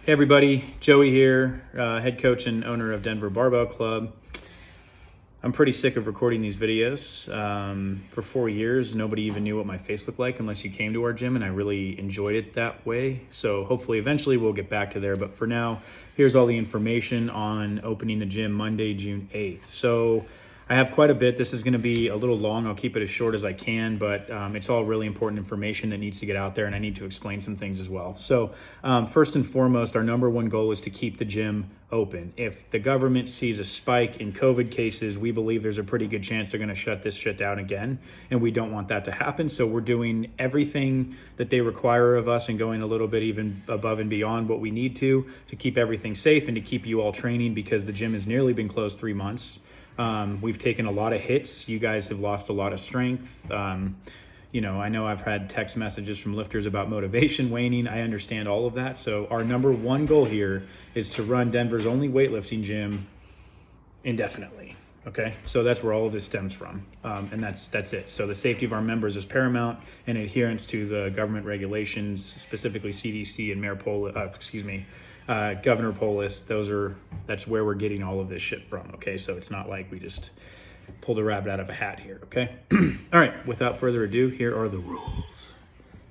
Hey everybody, Joey here, head coach and owner of Denver Barbell Club. I'm pretty sick of recording these videos. For 4 years, nobody even knew what my face looked like unless you came to our gym, and I really enjoyed it that way. So hopefully eventually we'll get back to there. But for now, here's all the information on opening the gym Monday, June 8th. So I have quite a bit. This is going to be a little long. I'll keep it as short as I can, but it's all really important information that needs to get out there, and I need to explain some things as well. So first and foremost, our number one goal is to keep the gym open. If the government sees a spike in COVID cases, we believe there's a pretty good chance they're going to shut this shit down again, and we don't want that to happen. So we're doing everything that they require of us and going a little bit even above and beyond what we need to keep everything safe and to keep you all training, because the gym has nearly been closed 3 months. We've taken a lot of hits. You guys have lost a lot of strength. I know I've had text messages from lifters about motivation waning. I understand all of that. So our number one goal here is to run Denver's only weightlifting gym indefinitely. Okay, so that's where all of this stems from, and that's it. So the safety of our members is paramount, and adherence to the government regulations, specifically CDC and Governor Polis. That's where we're getting all of this shit from. Okay, so it's not like we just pulled a rabbit out of a hat here. Okay, all right. Without further ado, here are the rules.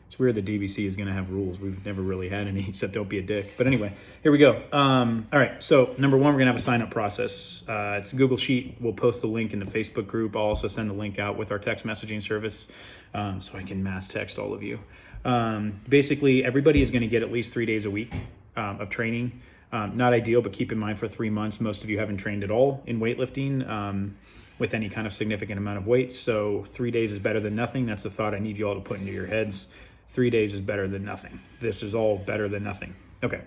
It's weird that DBC is going to have rules. We've never really had any, except don't be a dick. But anyway, here we go. All right, so number one, we're going to have a sign-up process. It's a Google Sheet. We'll post the link in the Facebook group. I'll also send the link out with our text messaging service, so I can mass text all of you. Basically, everybody is going to get at least 3 days a week of training. Not ideal, but keep in mind for 3 months, most of you haven't trained at all in weightlifting with any kind of significant amount of weight. So 3 days is better than nothing. That's the thought I need you all to put into your heads. 3 days is better than nothing. This is all better than nothing. Okay.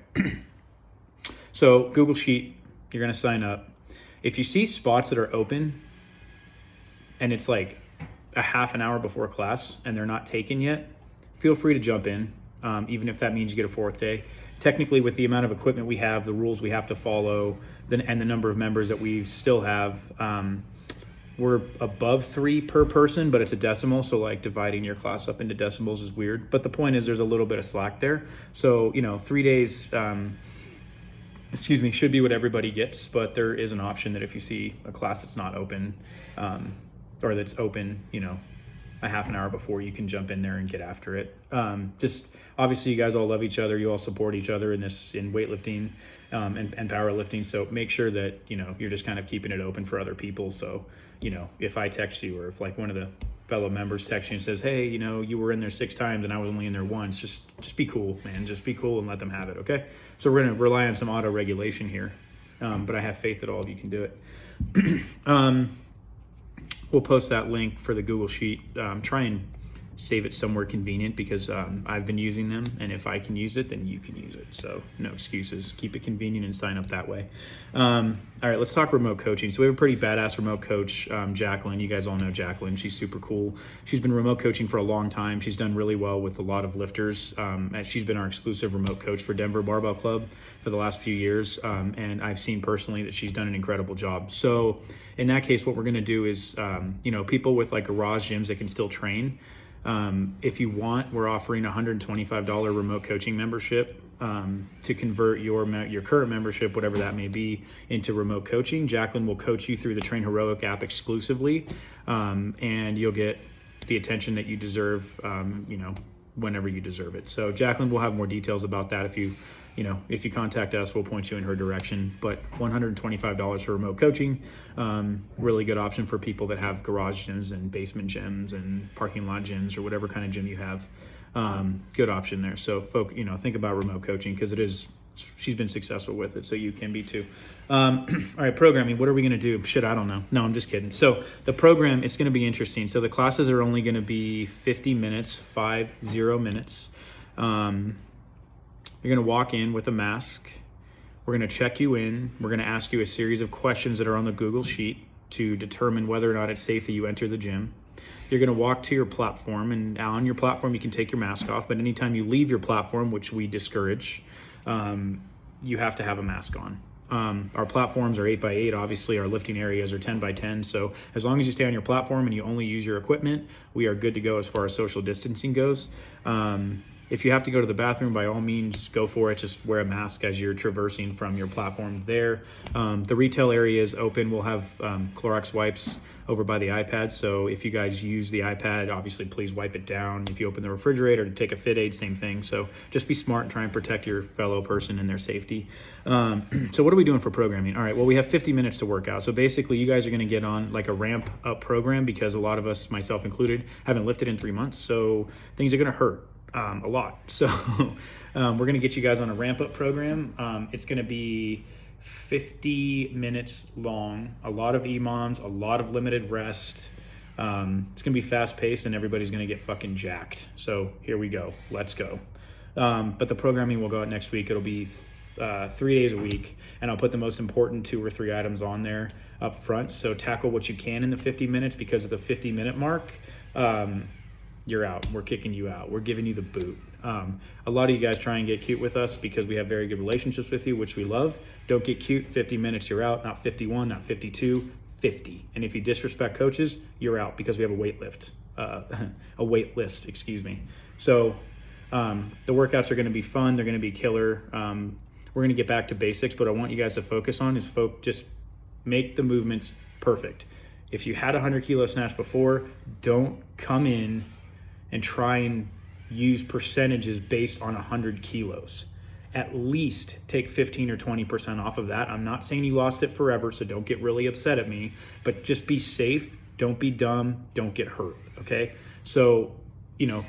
So Google Sheet, you're going to sign up. If you see spots that are open and it's like a half an hour before class and they're not taken yet, feel free to jump in, even if that means you get a 4th day. Technically, with the amount of equipment we have, the rules we have to follow, and the number of members that we still have, we're above 3 per person, but it's a decimal. So like dividing your class up into decimals is weird. But the point is there's a little bit of slack there. So, 3 days, should be what everybody gets. But there is an option that if you see a class that's not open, or that's open, a half an hour before, you can jump in there and get after it. Just obviously you guys all love each other. You all support each other in weightlifting and powerlifting. So make sure that, you're just kind of keeping it open for other people. So, if I text you, or if like one of the fellow members texts you and says, hey, you were in there 6 times and I was only in there once, just be cool, man. Just be cool and let them have it. Okay. So we're going to rely on some auto regulation here. But I have faith that all of you can do it. We'll post that link for the Google Sheet. Try and save it somewhere convenient, because I've been using them, and if I can use it, then you can use it. So no excuses. Keep it convenient and sign up that way. All right, let's talk remote coaching. So we have a pretty badass remote coach, Jacqueline. You guys all know Jacqueline. She's super cool. She's been remote coaching for a long time. She's done really well with a lot of lifters. And she's been our exclusive remote coach for Denver Barbell Club for the last few years. And I've seen personally that she's done an incredible job. So in that case, what we're going to do is, people with like garage gyms that can still train, if you want, we're offering a $125 remote coaching membership to convert your current membership, whatever that may be, into remote coaching. Jacqueline will coach you through the Train Heroic app exclusively, and you'll get the attention that you deserve, whenever you deserve it. So Jacqueline will have more details about that. If you contact us, we'll point you in her direction. But $125 for remote coaching, really good option for people that have garage gyms and basement gyms and parking lot gyms, or whatever kind of gym you have. Good option there. So think about remote coaching, because she's been successful with it, so you can be too. All right, programming. What are we going to do? Shit, I don't know. No, I'm just kidding. So the program, it's going to be interesting. So the classes are only going to be 50 minutes, 50 minutes. You're going to walk in with a mask. We're going to check you in. We're going to ask you a series of questions that are on the Google Sheet to determine whether or not it's safe that you enter the gym. You're going to walk to your platform, and on your platform, you can take your mask off. But anytime you leave your platform, which we discourage, you have to have a mask on. Our platforms are 8x8. Obviously, our lifting areas are 10x10. So as long as you stay on your platform and you only use your equipment, we are good to go as far as social distancing goes. If you have to go to the bathroom, by all means, go for it. Just wear a mask as you're traversing from your platform there. The retail area is open. We'll have Clorox wipes over by the iPad. So if you guys use the iPad, obviously please wipe it down. If you open the refrigerator to take a fit aid, same thing. So just be smart and try and protect your fellow person and their safety. So what are we doing for programming? All right, well, we have 50 minutes to work out. So basically you guys are gonna get on like a ramp up program because a lot of us, myself included, haven't lifted in 3 months. So things are gonna hurt a lot. So we're gonna get you guys on a ramp up program. It's gonna be 50 minutes long, a lot of EMOMs, a lot of limited rest. It's gonna be fast paced and everybody's gonna get fucking jacked. So here we go, let's go. But the programming will go out next week. It'll be 3 days a week, and I'll put the most important 2 or 3 items on there up front. So tackle what you can in the 50 minutes, because at the 50-minute mark, you're out. We're kicking you out. We're giving you the boot. A lot of you guys try and get cute with us because we have very good relationships with you, which we love. Don't get cute. 50 minutes, you're out. Not 51, not 52, 50. And if you disrespect coaches, you're out because we have a wait list. So the workouts are going to be fun. They're going to be killer. We're going to get back to basics, but I want you guys to focus on is just make the movements perfect. If you had a 100 kilo snatch before, don't come in and try and use percentages based on 100 kilos. At least take 15 or 20% off of that. I'm not saying you lost it forever, so don't get really upset at me, but just be safe. Don't be dumb. Don't get hurt, okay? So,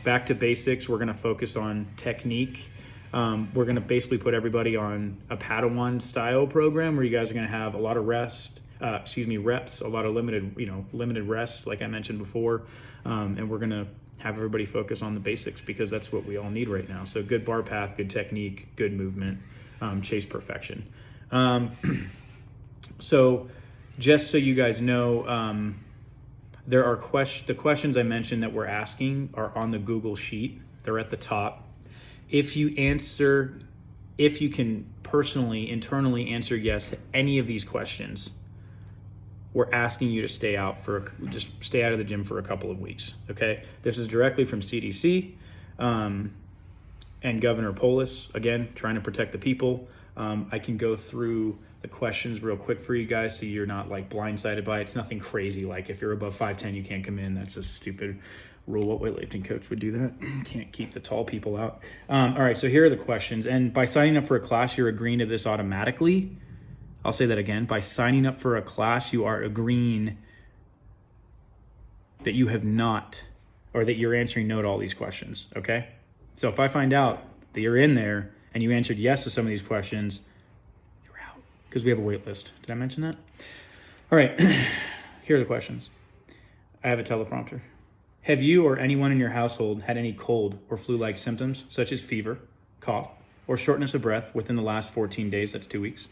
back to basics. We're gonna focus on technique. We're gonna basically put everybody on a Padawan style program where you guys are gonna have a lot of reps, a lot of limited rest, like I mentioned before. And we're gonna have everybody focus on the basics because that's what we all need right now. So good bar path, good technique, good movement, chase perfection. So just so you guys know, there are the questions I mentioned that we're asking are on the Google Sheet. They're at the top. If you can personally, internally answer yes to any of these questions, we're asking you to stay out stay out of the gym for a couple of weeks, okay? This is directly from CDC and Governor Polis, again, trying to protect the people. I can go through the questions real quick for you guys so you're not like blindsided by it. It's nothing crazy, like if you're above 5'10", you can't come in. That's a stupid rule. What weightlifting coach would do that? Can't keep the tall people out. All right, so here are the questions. And by signing up for a class, you're agreeing to this automatically. I'll say that again. By signing up for a class, you are agreeing that you have not, or that you're answering no to all these questions, okay? So if I find out that you're in there and you answered yes to some of these questions, you're out because we have a wait list. Did I mention that? All right, here are the questions. I have a teleprompter. Have you or anyone in your household had any cold or flu-like symptoms, such as fever, cough, or shortness of breath within the last 14 days? That's 2 weeks.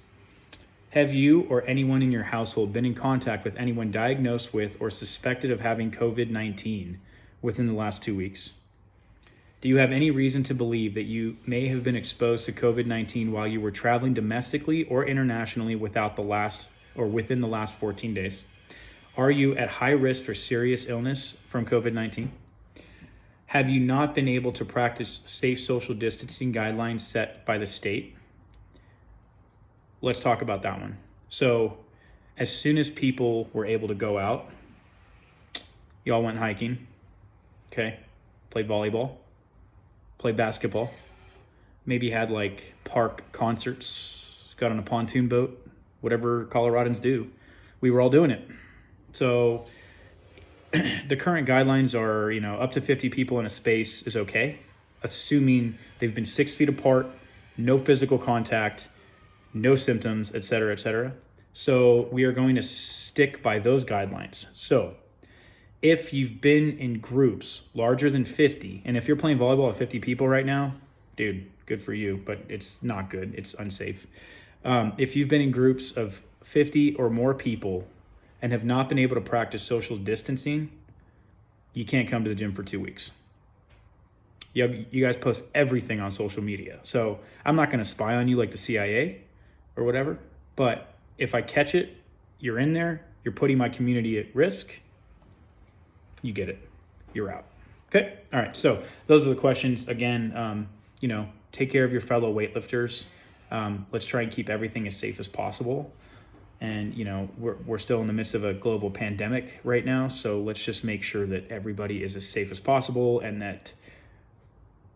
Have you or anyone in your household been in contact with anyone diagnosed with or suspected of having COVID-19 within the last 2 weeks? Do you have any reason to believe that you may have been exposed to COVID-19 while you were traveling domestically or internationally within the last 14 days? Are you at high risk for serious illness from COVID-19? Have you not been able to practice safe social distancing guidelines set by the state? Let's talk about that one. So as soon as people were able to go out, y'all went hiking, okay? Played volleyball, played basketball, maybe had like park concerts, got on a pontoon boat, whatever Coloradans do. We were all doing it. So the current guidelines are, up to 50 people in a space is okay, assuming they've been 6 feet apart, no physical contact, no symptoms, et cetera, et cetera. So we are going to stick by those guidelines. So if you've been in groups larger than 50, and if you're playing volleyball with 50 people right now, dude, good for you, but it's not good. It's unsafe. If you've been in groups of 50 or more people and have not been able to practice social distancing, you can't come to the gym for 2 weeks. You guys post everything on social media. So I'm not going to spy on you like the CIA or whatever, but if I catch it, you're in there, you're putting my community at risk, you get it, you're out. Okay. All right. So those are the questions. Again, take care of your fellow weightlifters. Let's try and keep everything as safe as possible. And, we're still in the midst of a global pandemic right now. So let's just make sure that everybody is as safe as possible and that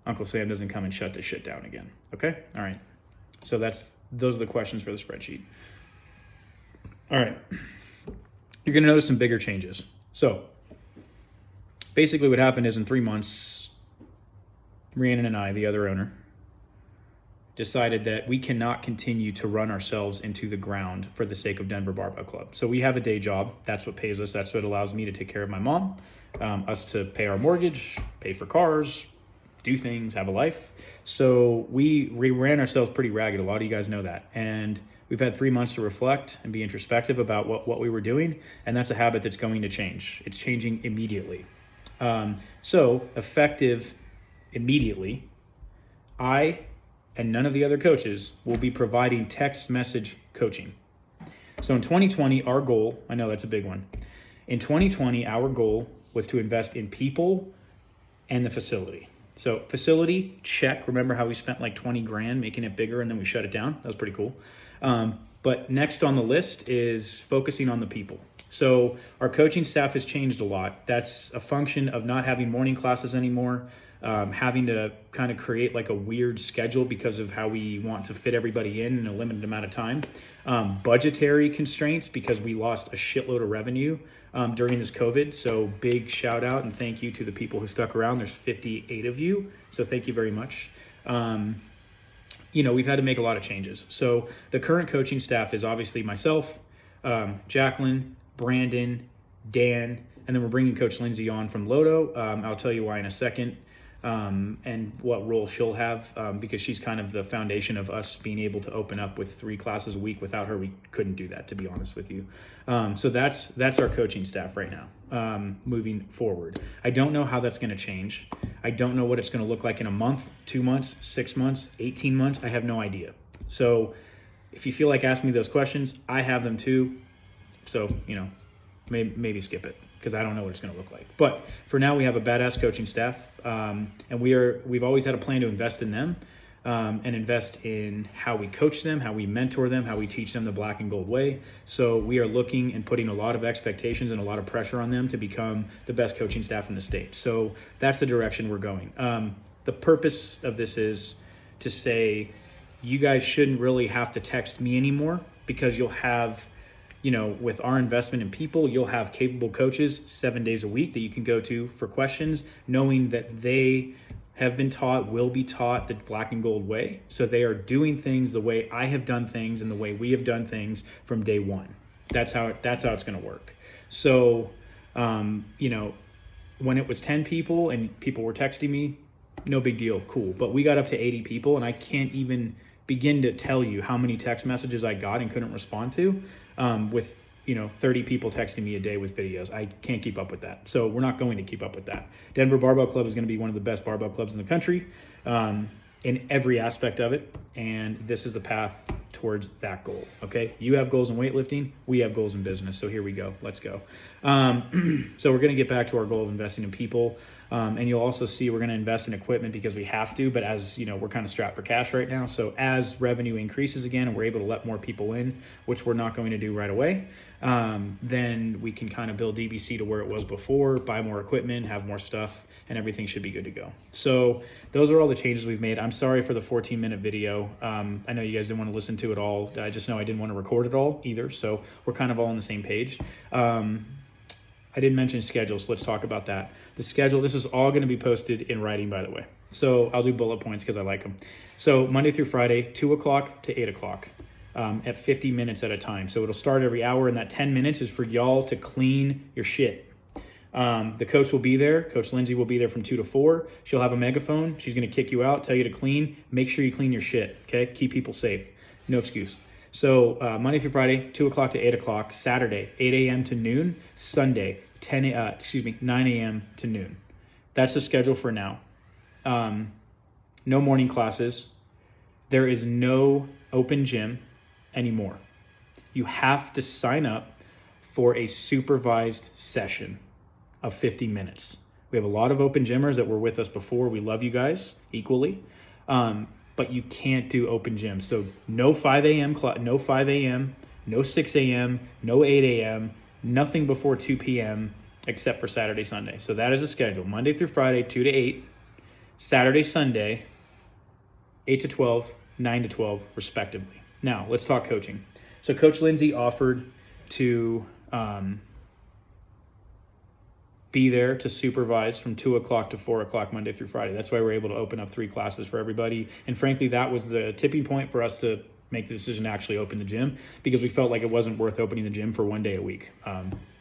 Uncle Sam doesn't come and shut this shit down again. Okay. All right. So those are the questions for the spreadsheet. All right. You're going to notice some bigger changes. So basically what happened is in 3 months, Rhiannon and I, the other owner, decided that we cannot continue to run ourselves into the ground for the sake of Denver Barbell Club. So we have a day job. That's what pays us. That's what allows me to take care of my mom, us to pay our mortgage, pay for cars, do things, have a life. So we ran ourselves pretty ragged. A lot of you guys know that. And we've had 3 months to reflect and be introspective about what we were doing. And that's a habit that's going to change. It's changing immediately. So effective immediately, I and none of the other coaches will be providing text message coaching. So in 2020, our goal, I know that's a big one. In 2020, our goal was to invest in people and the facility. So facility, check. Remember how we spent like 20 grand making it bigger and then we shut it down? That was pretty cool. But next on the list is focusing on the people. So our coaching staff has changed a lot. That's a function of not having morning classes anymore, having to kind of create like a weird schedule because of how we want to fit everybody in a limited amount of time. Budgetary constraints because we lost a shitload of revenue during this COVID. So big shout out and thank you to the people who stuck around. There's 58 of you. So thank you very much. We've had to make a lot of changes. So the current coaching staff is obviously myself, Jacqueline, Brandon, Dan, and then we're bringing Coach Lindsay on from Lodo. I'll tell you why in a second, and what role she'll have, because she's kind of the foundation of us being able to open up with 3 classes a week. Without her, we couldn't do that, to be honest with you. So that's our coaching staff right now, moving forward. I don't know how that's going to change. I don't know what it's going to look like in a month, 2 months, 6 months, 18 months. I have no idea. So if you feel like asking me those questions, I have them too. So, maybe skip it because I don't know what it's going to look like. But for now, we have a badass coaching staff, and we've always had a plan to invest in them, and invest in how we coach them, how we mentor them, how we teach them the black and gold way. So we are looking and putting a lot of expectations and a lot of pressure on them to become the best coaching staff in the state. So that's the direction we're going. The purpose of this is to say, you guys shouldn't really have to text me anymore because you'll have, with our investment in people, you'll have capable coaches 7 days a week that you can go to for questions, knowing that they have been taught, will be taught the black and gold way. So they are doing things the way I have done things and the way we have done things from day one. That's how it's going to work. So, when it was 10 people and people were texting me, no big deal, cool. But we got up to 80 people and I can't even begin to tell you how many text messages I got and couldn't respond to, with 30 people texting me a day with videos. I can't keep up with that. So we're not going to keep up with that. Denver Barbell Club is going to be one of the best barbell clubs in the country, in every aspect of it. And this is the path towards that goal. Okay. You have goals in weightlifting. We have goals in business. So here we go. Let's go. So we're going to get back to our goal of investing in people. And you'll also see we're going to invest in equipment because we have to, but as we're kind of strapped for cash right now. So as revenue increases again and we're able to let more people in, which we're not going to do right away, then we can kind of build DBC to where it was before, buy more equipment, have more stuff, and everything should be good to go. So those are all the changes we've made. I'm sorry for the 14-minute video. I know you guys didn't want to listen to it all. I just know I didn't want to record it all either. So we're kind of all on the same page. I didn't mention schedules. So let's talk about that. The schedule, this is all going to be posted in writing, by the way. So I'll do bullet points because I like them. So Monday through Friday, 2 o'clock to 8 o'clock, at 50 minutes at a time. So it'll start every hour, and that 10 minutes is for y'all to clean your shit. The coach will be there. Coach Lindsay will be there from 2 to 4. She'll have a megaphone. She's going to kick you out, tell you to clean. Make sure you clean your shit, okay? Keep people safe. No excuse. So Monday through Friday, 2 o'clock to 8 o'clock. Saturday, 8 a.m. to noon. Sunday, 9 a.m. to noon. That's the schedule for now. No morning classes. There is no open gym anymore. You have to sign up for a supervised session of 50 minutes We have a lot of open gymmers that were with us before. We love you guys equally. But you can't do open gyms. So no 5 a.m., no 5 a.m., no 6 a.m., no 8 a.m., nothing before 2 p.m. except for Saturday, Sunday. So that is a schedule. Monday through Friday, 2 to 8. Saturday, Sunday, 8 to 12, 9 to 12, respectively. Now, let's talk coaching. So Coach Lindsay offered to be there to supervise from 2 o'clock to 4 o'clock Monday through Friday. That's why we're able to open up 3 classes for everybody. And frankly, that was the tipping point for us to make the decision to actually open the gym, because we felt like it wasn't worth opening the gym for 1 day a week.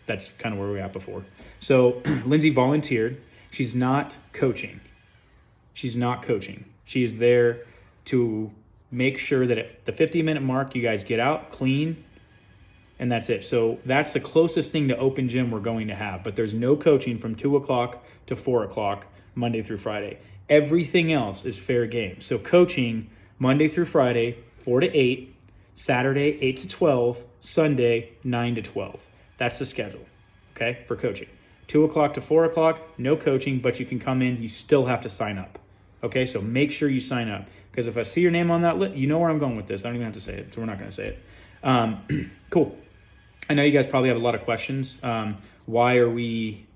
That's kind of where we were at before. So Lindsay volunteered. She's not coaching. She is there to make sure that at the 50-minute mark, you guys get out, clean, and that's it. So that's the closest thing to open gym we're going to have. But there's no coaching from 2 o'clock to 4 o'clock, Monday through Friday. Everything else is fair game. So coaching Monday through Friday, 4 to 8, Saturday, 8 to 12, Sunday, 9 to 12. That's the schedule, okay, for coaching. 2 o'clock to 4 o'clock, no coaching, but you can come in. You still have to sign up, okay? So make sure you sign up, because if I see your name on that list, you know where I'm going with this. I don't even have to say it, so we're not going to say it. Cool. I know you guys probably have a lot of questions. Why are we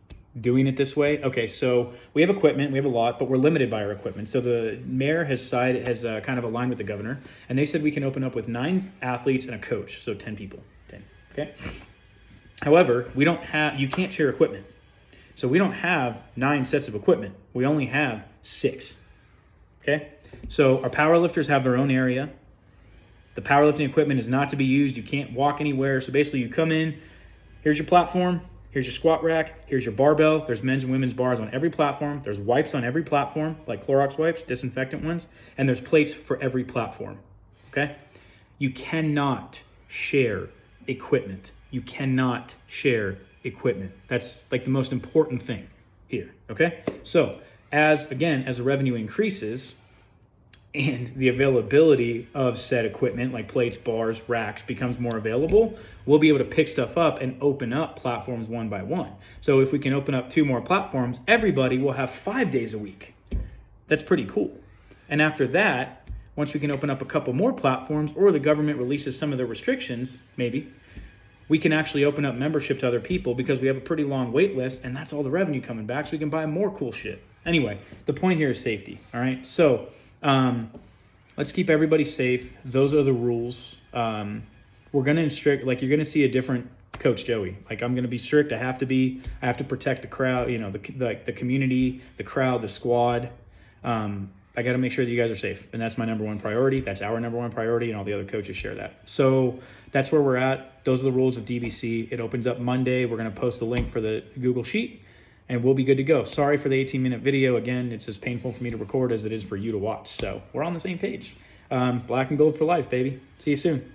doing it this way? Okay, so we have equipment, we have a lot, but we're limited by our equipment. So the mayor has kind of aligned with the governor, and they said we can open up with 9 athletes and a coach, so 10 people. 10, okay? However, you can't share equipment. So we don't have 9 sets of equipment. We only have 6, okay? So our power lifters have their own area. The powerlifting equipment is not to be used. You can't walk anywhere. So basically you come in, here's your platform, here's your squat rack, here's your barbell. There's men's and women's bars on every platform. There's wipes on every platform, like Clorox wipes, disinfectant ones, and there's plates for every platform, okay? You cannot share equipment. You cannot share equipment. That's like the most important thing here, okay? So as the revenue increases, and the availability of said equipment like plates, bars, racks becomes more available, we'll be able to pick stuff up and open up platforms one by one. So if we can open up 2 more platforms, everybody will have 5 days a week. That's pretty cool. And after that, once we can open up a couple more platforms, or the government releases some of the restrictions, maybe, we can actually open up membership to other people, because we have a pretty long wait list, and that's all the revenue coming back, so we can buy more cool shit. Anyway, the point here is safety, all right? So let's keep everybody safe. Those are the rules. We're going to instruct, like, you're going to see a different Coach Joey. Like, I'm going to be strict. I have to protect the crowd, the community, the crowd, the squad. I got to make sure that you guys are safe. And that's my number one priority. That's our number one priority. And all the other coaches share that. So that's where we're at. Those are the rules of DBC. It opens up Monday. We're going to post the link for the Google Sheet, and we'll be good to go. Sorry for the 18-minute video. Again, it's as painful for me to record as it is for you to watch. So we're on the same page. Black and gold for life, baby. See you soon.